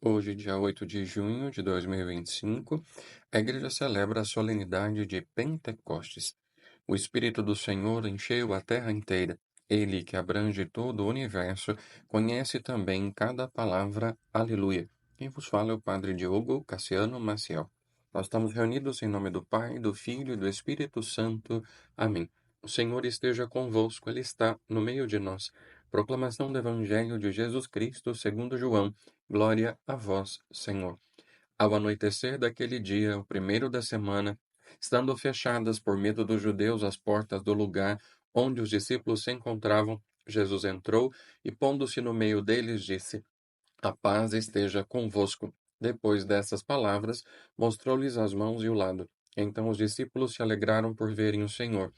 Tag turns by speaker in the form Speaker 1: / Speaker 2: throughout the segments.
Speaker 1: Hoje, dia 8 de junho de 2025, a Igreja celebra a solenidade de Pentecostes. O Espírito do Senhor encheu a terra inteira. Ele, que abrange todo o universo, conhece também cada palavra. Aleluia. Quem vos fala é o Padre Diogo Cassiano Maciel. Nós estamos reunidos em nome do Pai, do Filho e do Espírito Santo. Amém. O Senhor esteja convosco, Ele está no meio de nós. Proclamação do Evangelho de Jesus Cristo segundo João. Glória a vós, Senhor. Ao anoitecer daquele dia, o primeiro da semana, estando fechadas por medo dos judeus as portas do lugar onde os discípulos se encontravam, Jesus entrou e, pondo-se no meio deles, disse: A paz esteja convosco. Depois dessas palavras, mostrou-lhes as mãos e o lado. Então os discípulos se alegraram por verem o Senhor.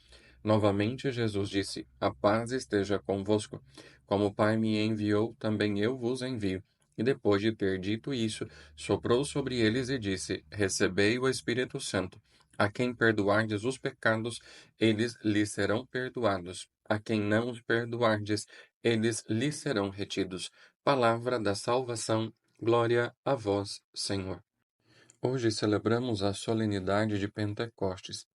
Speaker 1: Novamente Jesus disse: A paz esteja convosco. Como o Pai me enviou, também eu vos envio. E depois de ter dito isso, soprou sobre eles e disse: Recebei o Espírito Santo. A quem perdoardes os pecados, eles lhes serão perdoados. A quem não os perdoardes, eles lhes serão retidos. Palavra da salvação, glória a vós, Senhor. Hoje celebramos a solenidade de Pentecostes.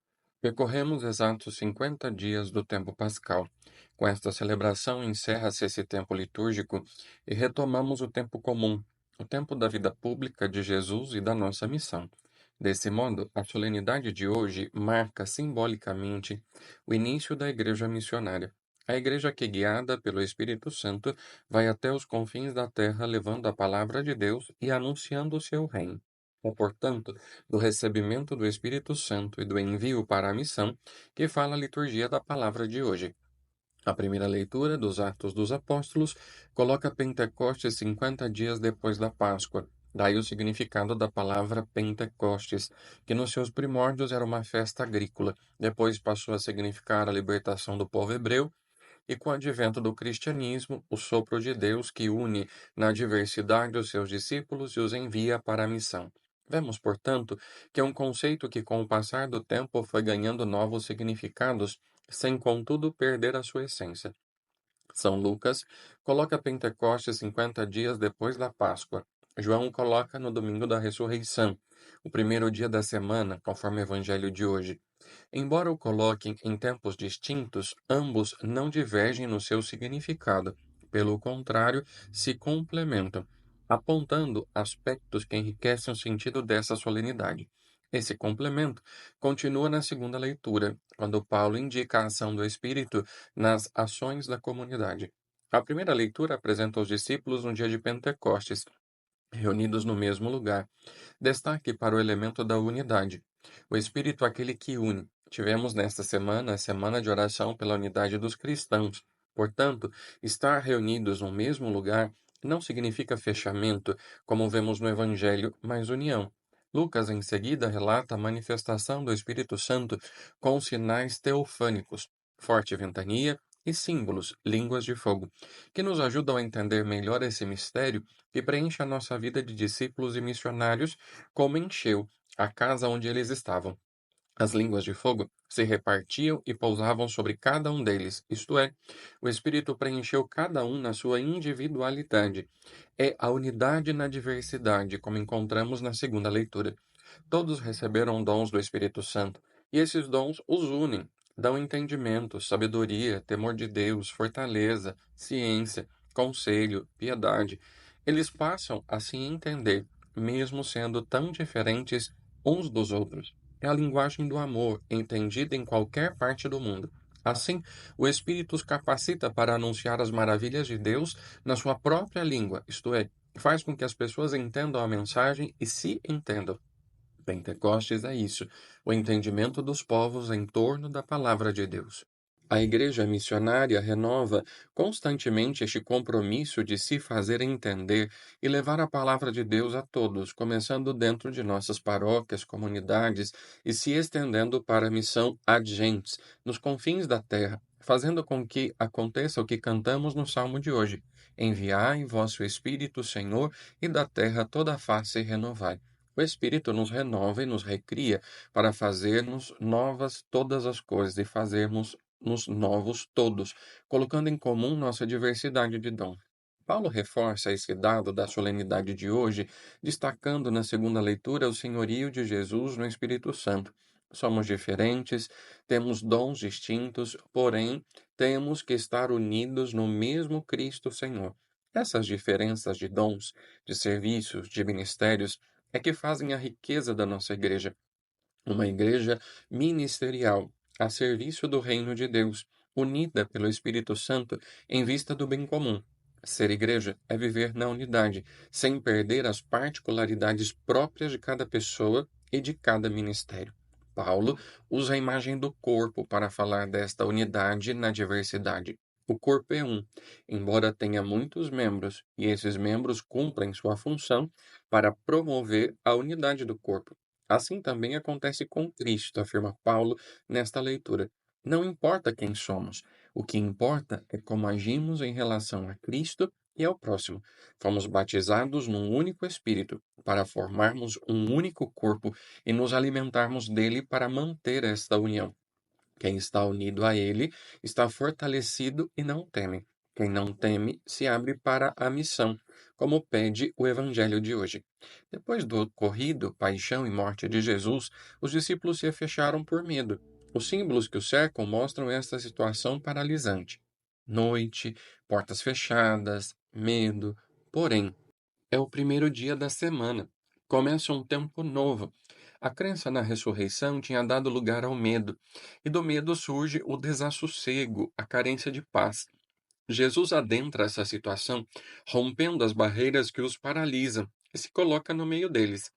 Speaker 1: Percorremos exatos 50 dias do tempo pascal. Com esta celebração encerra-se esse tempo litúrgico e retomamos o tempo comum, o tempo da vida pública de Jesus e da nossa missão. Desse modo, a solenidade de hoje marca simbolicamente o início da Igreja missionária. A Igreja que, guiada pelo Espírito Santo, vai até os confins da terra levando a palavra de Deus e anunciando o seu reino. É, portanto, do recebimento do Espírito Santo e do envio para a missão que fala a liturgia da palavra de hoje. A primeira leitura dos Atos dos Apóstolos coloca Pentecostes 50 dias depois da Páscoa. Daí o significado da palavra Pentecostes, que nos seus primórdios era uma festa agrícola, depois passou a significar a libertação do povo hebreu, e com o advento do cristianismo, o sopro de Deus que une na diversidade os seus discípulos e os envia para a missão. Vemos, portanto, que é um conceito que, com o passar do tempo, foi ganhando novos significados, sem, contudo, perder a sua essência. São Lucas coloca Pentecostes 50 dias depois da Páscoa. João coloca no domingo da ressurreição, o primeiro dia da semana, conforme o evangelho de hoje. Embora o coloquem em tempos distintos, ambos não divergem no seu significado. Pelo contrário, se complementam, apontando aspectos que enriquecem o sentido dessa solenidade. Esse complemento continua na segunda leitura, quando Paulo indica a ação do Espírito nas ações da comunidade. A primeira leitura apresenta os discípulos no dia de Pentecostes, reunidos no mesmo lugar. Destaque para o elemento da unidade. O Espírito é aquele que une. Tivemos nesta semana a semana de oração pela unidade dos cristãos. Portanto, estar reunidos no mesmo lugar não significa fechamento, como vemos no Evangelho, mas união. Lucas, em seguida, relata a manifestação do Espírito Santo com sinais teofânicos, forte ventania e símbolos, línguas de fogo, que nos ajudam a entender melhor esse mistério que preenche a nossa vida de discípulos e missionários, como encheu a casa onde eles estavam. As línguas de fogo se repartiam e pousavam sobre cada um deles, isto é, o Espírito preencheu cada um na sua individualidade. É a unidade na diversidade, como encontramos na segunda leitura. Todos receberam dons do Espírito Santo, e esses dons os unem, dão entendimento, sabedoria, temor de Deus, fortaleza, ciência, conselho, piedade. Eles passam a se entender, mesmo sendo tão diferentes uns dos outros. É a linguagem do amor, entendida em qualquer parte do mundo. Assim, o Espírito os capacita para anunciar as maravilhas de Deus na sua própria língua, isto é, faz com que as pessoas entendam a mensagem e se entendam. Pentecostes é isso, o entendimento dos povos em torno da palavra de Deus. A Igreja missionária renova constantemente este compromisso de se fazer entender e levar a palavra de Deus a todos, começando dentro de nossas paróquias, comunidades e se estendendo para a missão ad gentes, nos confins da terra, fazendo com que aconteça o que cantamos no salmo de hoje: Enviai vosso Espírito, Senhor, e da terra toda a face renovai. O Espírito nos renova e nos recria para fazermos novas todas as coisas e fazermos nos novos todos, colocando em comum nossa diversidade de dons. Paulo reforça esse dado da solenidade de hoje, destacando na segunda leitura o senhorio de Jesus no Espírito Santo. Somos diferentes, temos dons distintos, porém temos que estar unidos no mesmo Cristo Senhor. Essas diferenças de dons, de serviços, de ministérios, é que fazem a riqueza da nossa igreja. Uma igreja ministerial, a serviço do reino de Deus, unida pelo Espírito Santo em vista do bem comum. Ser igreja é viver na unidade, sem perder as particularidades próprias de cada pessoa e de cada ministério. Paulo usa a imagem do corpo para falar desta unidade na diversidade. O corpo é um, embora tenha muitos membros, e esses membros cumprem sua função para promover a unidade do corpo. Assim também acontece com Cristo, afirma Paulo nesta leitura. Não importa quem somos, o que importa é como agimos em relação a Cristo e ao próximo. Fomos batizados num único Espírito, para formarmos um único corpo e nos alimentarmos dele para manter esta união. Quem está unido a ele está fortalecido e não teme. Quem não teme se abre para a missão, como pede o evangelho de hoje. Depois do ocorrido, paixão e morte de Jesus, os discípulos se fecharam por medo. Os símbolos que o cercam mostram esta situação paralisante. Noite, portas fechadas, medo. Porém, é o primeiro dia da semana. Começa um tempo novo. A crença na ressurreição tinha dado lugar ao medo, e do medo surge o desassossego, a carência de paz. Jesus adentra essa situação, rompendo as barreiras que os paralisam, e se coloca no meio deles.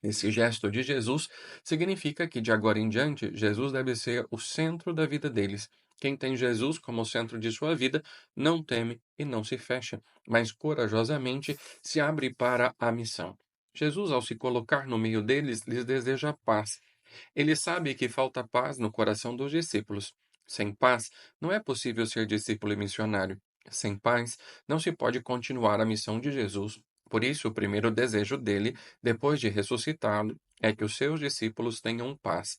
Speaker 1: Esse gesto de Jesus significa que, de agora em diante, Jesus deve ser o centro da vida deles. Quem tem Jesus como centro de sua vida não teme e não se fecha, mas corajosamente se abre para a missão. Jesus, ao se colocar no meio deles, lhes deseja paz. Ele sabe que falta paz no coração dos discípulos. Sem paz, não é possível ser discípulo e missionário. Sem paz, não se pode continuar a missão de Jesus. Por isso, o primeiro desejo dele, depois de ressuscitado, é que os seus discípulos tenham paz.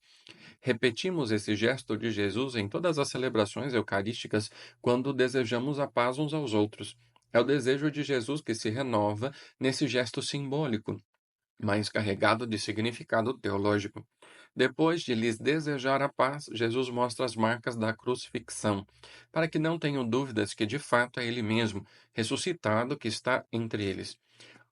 Speaker 1: Repetimos esse gesto de Jesus em todas as celebrações eucarísticas quando desejamos a paz uns aos outros. É o desejo de Jesus que se renova nesse gesto simbólico, mas carregado de significado teológico. Depois de lhes desejar a paz, Jesus mostra as marcas da crucifixão, para que não tenham dúvidas que de fato é Ele mesmo, ressuscitado, que está entre eles.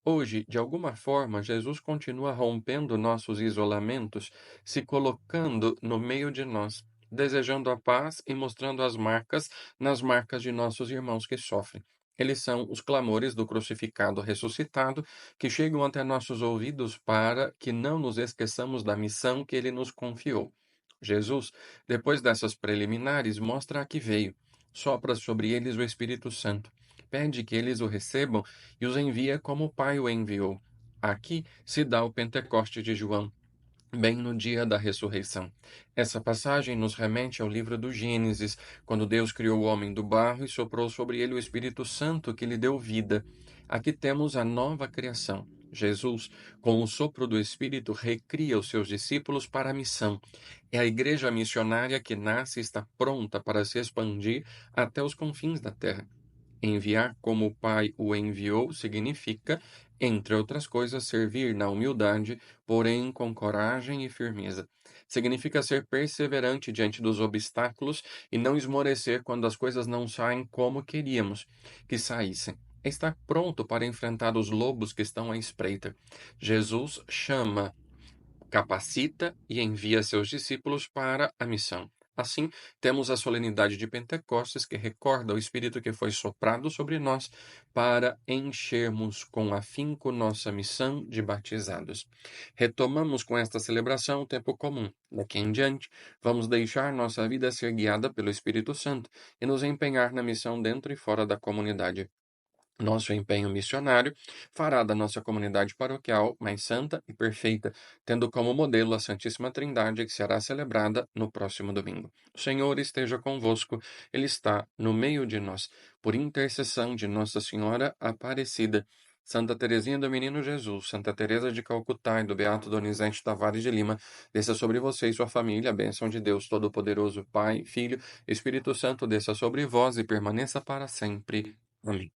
Speaker 1: Hoje, de alguma forma, Jesus continua rompendo nossos isolamentos, se colocando no meio de nós, desejando a paz e mostrando as marcas nas marcas de nossos irmãos que sofrem. Eles são os clamores do crucificado ressuscitado que chegam até nossos ouvidos para que não nos esqueçamos da missão que ele nos confiou. Jesus, depois dessas preliminares, mostra a que veio. Sopra sobre eles o Espírito Santo. Pede que eles o recebam e os envia como o Pai o enviou. Aqui se dá o Pentecoste de João, bem no dia da ressurreição. Essa passagem nos remete ao livro do Gênesis, quando Deus criou o homem do barro e soprou sobre ele o Espírito Santo que lhe deu vida. Aqui temos a nova criação. Jesus, com o sopro do Espírito, recria os seus discípulos para a missão. É a igreja missionária que nasce e está pronta para se expandir até os confins da terra. Enviar como o Pai o enviou significa, entre outras coisas, servir na humildade, porém com coragem e firmeza. Significa ser perseverante diante dos obstáculos e não esmorecer quando as coisas não saem como queríamos que saíssem. É estar pronto para enfrentar os lobos que estão à espreita. Jesus chama, capacita e envia seus discípulos para a missão. Assim, temos a solenidade de Pentecostes, que recorda o Espírito que foi soprado sobre nós para enchermos com afinco nossa missão de batizados. Retomamos com esta celebração o tempo comum. Daqui em diante, vamos deixar nossa vida ser guiada pelo Espírito Santo e nos empenhar na missão dentro e fora da comunidade. Nosso empenho missionário fará da nossa comunidade paroquial mais santa e perfeita, tendo como modelo a Santíssima Trindade, que será celebrada no próximo domingo. O Senhor esteja convosco, Ele está no meio de nós. Por intercessão de Nossa Senhora Aparecida, Santa Teresinha do Menino Jesus, Santa Teresa de Calcutá e do Beato Donizete Tavares de Lima, desça sobre você e sua família a bênção de Deus Todo-Poderoso, Pai, Filho, Espírito Santo, desça sobre vós e permaneça para sempre. Amém.